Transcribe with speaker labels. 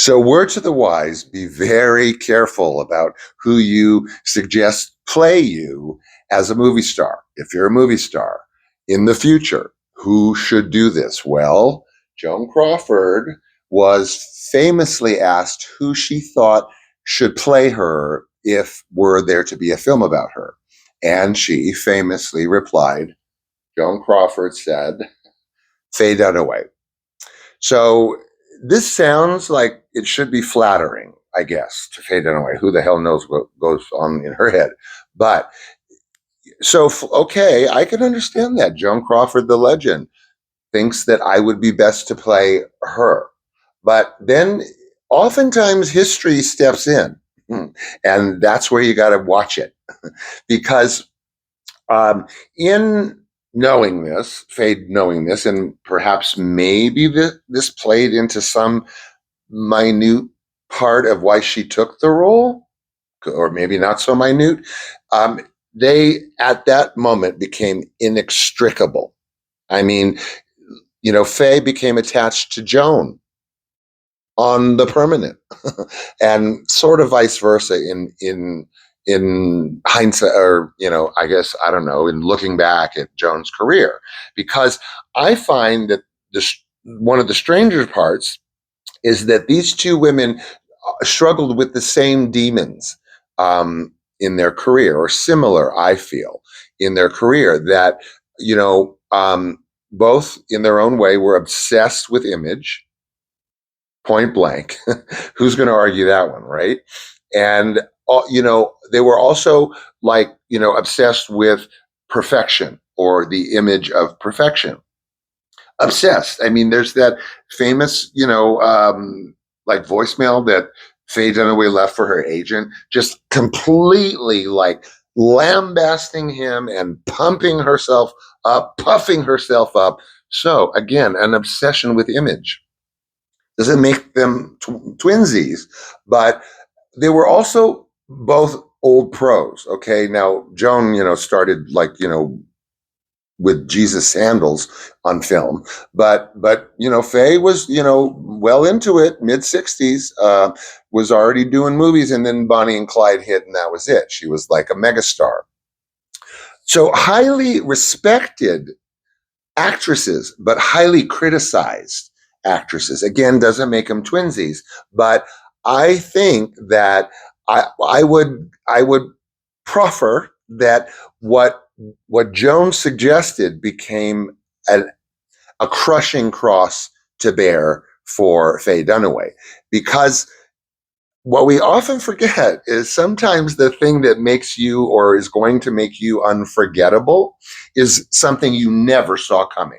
Speaker 1: So, word to the wise, be very careful about who you suggest play you as a movie star. If you're a movie star in the future, who should do this? Well, Joan Crawford was famously asked who she thought should play her if were there to be a film about her. And she famously replied, Joan Crawford said, Faye Dunaway. So this sounds like it should be flattering, I guess, to Faye Dunaway. Who the hell knows what goes on in her head? But so, okay, I can understand that. Joan Crawford, the legend, thinks that I would be best to play her. But then oftentimes history steps in. And that's where you got to watch it. Because in knowing this, Faye knowing this, and perhaps maybe this played into some minute part of why she took the role, or maybe not so minute. They, at that moment, became inextricable. I mean, Faye became attached to Joan on the permanent, and sort of vice versa in hindsight, or I guess I don't know, in looking back at Joan's career, because I find that one of the stranger parts is that these two women struggled with the same demons in their career, or similar, I feel, in their career, that both in their own way were obsessed with image, point blank. Who's going to argue that one, right? And they were also obsessed with perfection, or the image of perfection. Obsessed. I mean, there's that famous voicemail that Faye Dunaway left for her agent, just completely lambasting him and pumping herself up, puffing herself up. So again, an obsession with image. Doesn't make them twinsies, but they were also both old pros. Okay, now Joan, started with Jesus sandals on film, but Faye was well into it, mid-60s, was already doing movies, and then Bonnie and Clyde hit, and that was it. She was like a megastar. So highly respected actresses, but highly criticized actresses. Again, doesn't make them twinsies, but I think that I would proffer that what Joan suggested became a crushing cross to bear for Faye Dunaway, because what we often forget is sometimes the thing that makes you, or is going to make you, unforgettable is something you never saw coming.